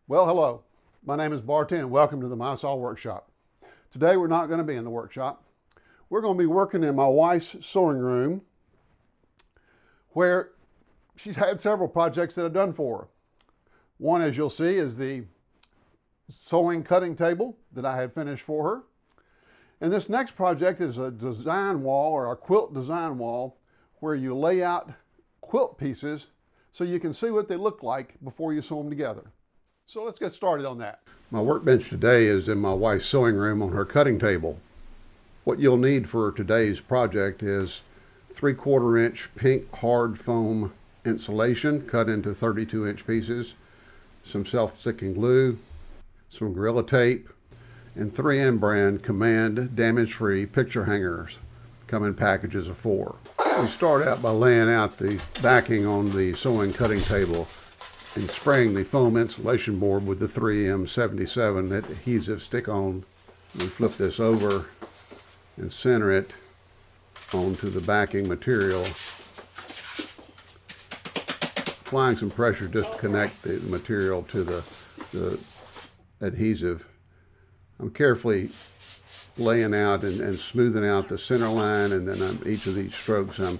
Well, hello. My name is Barton and welcome to the MySaw workshop. Today we're not going to be in the workshop. We're going to be working in my wife's sewing room where she's had several projects that I've done for her. One, as you'll see, is the sewing cutting table that I had finished for her. And this next project is a design wall, or a quilt design wall, where you lay out quilt pieces so you can see what they look like before you sew them together. So let's get started on that. My workbench today is in my wife's sewing room on her cutting table. What you'll need for today's project is 3/4 inch pink hard foam insulation cut into 32-inch pieces, some self-sticking glue, some Gorilla Tape, and 3M brand Command damage-free picture hangers. Come in packages of 4. We start out by laying out the backing on the sewing cutting table and spraying the foam insulation board with the 3M 77 adhesive stick-on. We flip this over and center it onto the backing material, applying some pressure just to connect the material to the adhesive. I'm carefully laying out and smoothing out the center line, and then each of these strokes I'm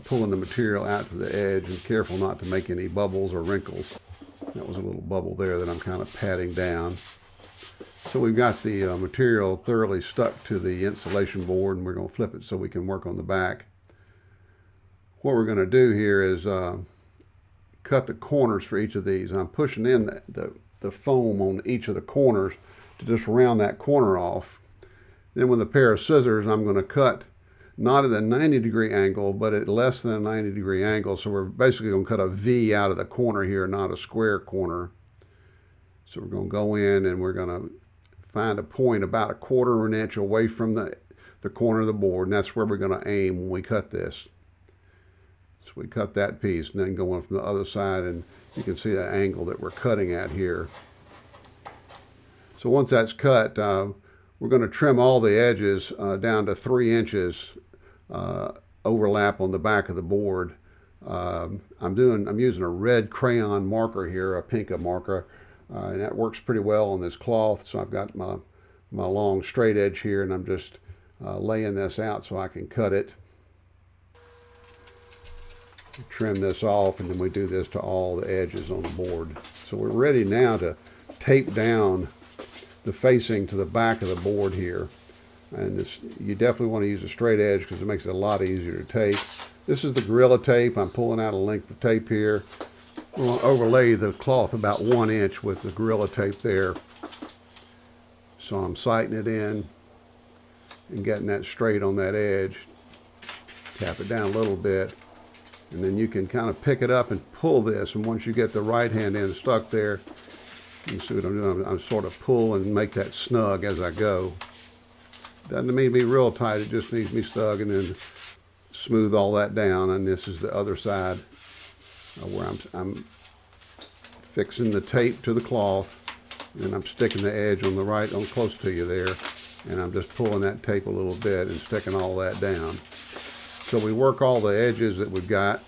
pulling the material out to the edge and careful not to make any bubbles or wrinkles. That was a little bubble there that I'm kind of patting down. So we've got the material thoroughly stuck to the insulation board, and we're going to flip it so we can work on the back. What we're going to do here is cut the corners for each of these. I'm pushing in the foam on each of the corners to just round that corner off. Then with a pair of scissors, I'm going to cut not at a 90-degree angle, but at less than a 90-degree angle. So we're basically going to cut a V out of the corner here, not a square corner. So we're going to go in and we're going to find a point about 1/4 inch away from the corner of the board, and that's where we're going to aim when we cut this. So we cut that piece, and then go in from the other side, and you can see the angle that we're cutting at here. So once that's cut, we're going to trim all the edges down to 3 inches overlap on the back of the board. I'm using a red crayon marker here, a Pinka marker, and that works pretty well on this cloth. So I've got my long straight edge here, and I'm just laying this out so I can cut it. Trim this off, and then we do this to all the edges on the board. So we're ready now to tape down the facing to the back of the board here, and you definitely want to use a straight edge because it makes it a lot easier to tape. This is the Gorilla Tape. I'm pulling out a length of tape here. We're going to overlay the cloth about 1 inch with the Gorilla Tape there. So I'm sighting it in and getting that straight on that edge. Tap it down a little bit, and then you can kind of pick it up and pull this, and once you get the right hand end stuck there, you see what I'm doing. I'm sort of pull and make that snug as I go. Doesn't mean to be real tight, it just needs to be snug, and then smooth all that down. And this is the other side where I'm fixing the tape to the cloth, and I'm sticking the edge on the right, on close to you there, and I'm just pulling that tape a little bit and sticking all that down. So we work all the edges that we've got,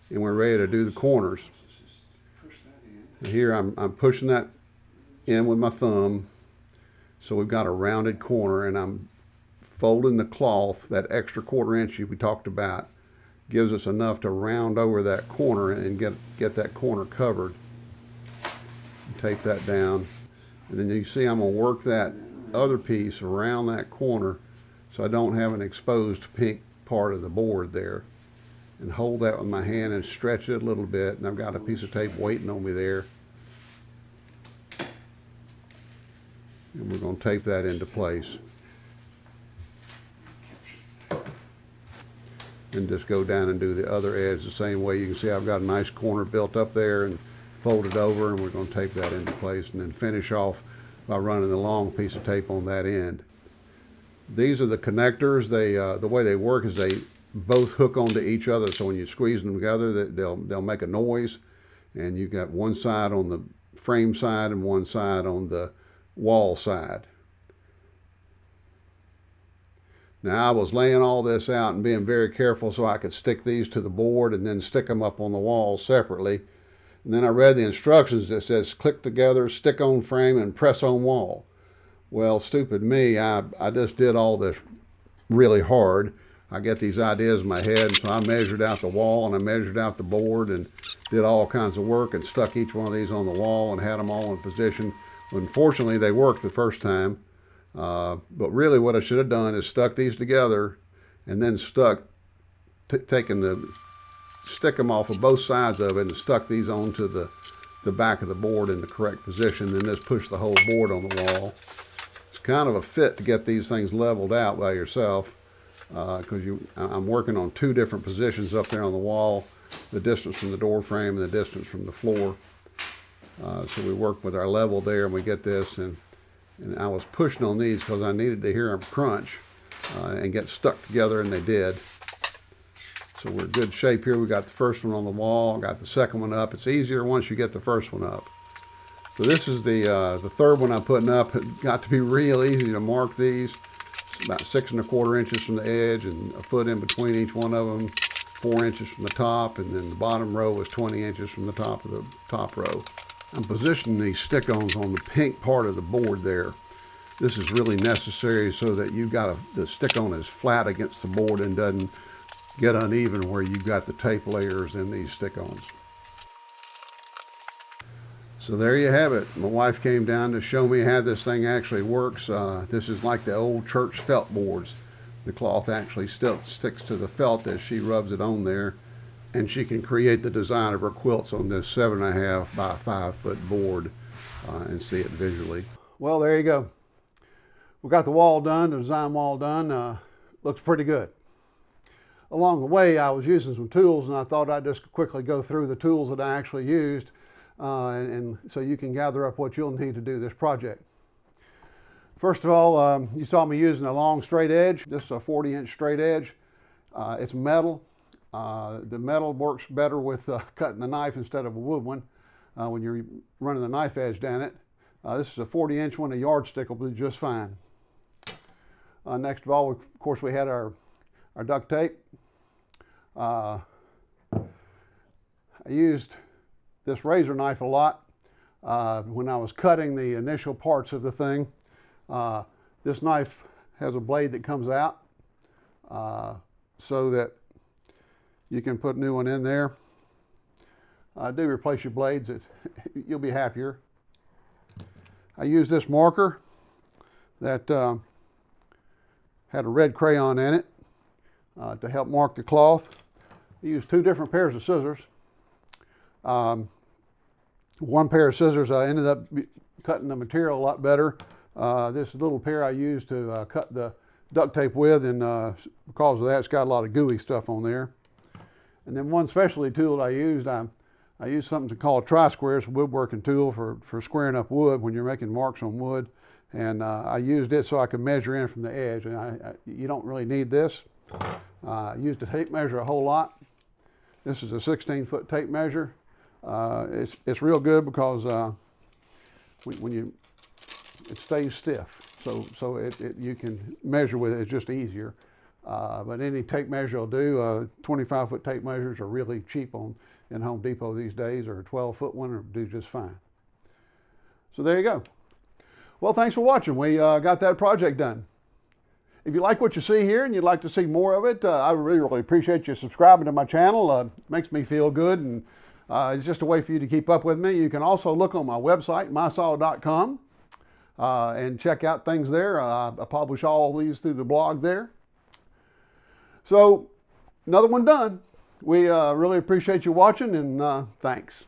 and we're ready to do the corners. Here I'm pushing that in with my thumb, so we've got a rounded corner, and I'm folding the cloth. That extra 1/4 inch we talked about gives us enough to round over that corner and get that corner covered. Tape that down, and then you see I'm going to work that other piece around that corner so I don't have an exposed pink part of the board there. And hold that with my hand and stretch it a little bit, and I've got a piece of tape waiting on me there. And we're going to tape that into place. And just go down and do the other edge the same way. You can see I've got a nice corner built up there and fold it over, and we're going to tape that into place, and then finish off by running the long piece of tape on that end. These are the connectors. The way they work is they both hook onto each other, so when you squeeze them together, they'll make a noise, and you've got one side on the frame side and one side on the wall side. Now I was laying all this out and being very careful so I could stick these to the board and then stick them up on the wall separately. And then I read the instructions that says click together, stick on frame, and press on wall. Well, stupid me, I just did all this really hard. I get these ideas in my head, and so I measured out the wall and I measured out the board and did all kinds of work and stuck each one of these on the wall and had them all in position. Unfortunately, they worked the first time, but really what I should have done is stuck these together and then stick them off of both sides of it and stuck these onto the back of the board in the correct position, and just push the whole board on the wall. It's kind of a fit to get these things leveled out by yourself, because I'm working on two different positions up there on the wall, the distance from the door frame and the distance from the floor. So we work with our level there, and we get this, and I was pushing on these because I needed to hear them crunch and get stuck together, and they did. So we're in good shape here. We got the first one on the wall, got the second one up. It's easier once you get the first one up. So this is the third one I'm putting up. It got to be real easy to mark these. It's about 6 1/4 inches from the edge and a foot in between each one of them, 4 inches from the top, and then the bottom row was 20 inches from the top of the top row. I'm positioning these stick-ons on the pink part of the board there. This is really necessary so that the stick-on is flat against the board and doesn't get uneven where you've got the tape layers in these stick-ons. So there you have it. My wife came down to show me how this thing actually works. This is like the old church felt boards. The cloth actually still sticks to the felt as she rubs it on there, and she can create the design of her quilts on this 7.5 by 5 foot board and see it visually. Well, there you go. We got the wall done, the design wall done. Looks pretty good. Along the way, I was using some tools, and I thought I'd just quickly go through the tools that I actually used, and so you can gather up what you'll need to do this project. First of all, you saw me using a long straight edge. This is a 40-inch straight edge. It's metal. The metal works better with cutting the knife instead of a wood one when you're running the knife edge down it. This is a 40-inch one. A yardstick will do just fine. Next of all, of course, we had our duct tape. I used this razor knife a lot when I was cutting the initial parts of the thing. This knife has a blade that comes out so that you can put a new one in there. Do replace your blades, you'll be happier. I used this marker that had a red crayon in it to help mark the cloth. I used 2 different pairs of scissors. One pair of scissors I ended up cutting the material a lot better. This little pair I used to cut the duct tape with, and because of that, it's got a lot of gooey stuff on there. And then one specialty tool that I used something called a tri-square. It's a woodworking tool for squaring up wood when you're making marks on wood. And I used it so I could measure in from the edge. And you don't really need this. I used a tape measure a whole lot. This is a 16-foot tape measure. It's real good because it stays stiff, so you can measure with it. It's just easier. But any tape measure will do. 25-foot tape measures are really cheap in Home Depot these days, or a 12-foot one will do just fine. So there you go. Well, thanks for watching. We got that project done. If you like what you see here and you'd like to see more of it, I really appreciate you subscribing to my channel. It makes me feel good, and it's just a way for you to keep up with me. You can also look on my website, MySaw.com, and check out things there. I publish all these through the blog there. So, another one done. We really appreciate you watching, and thanks.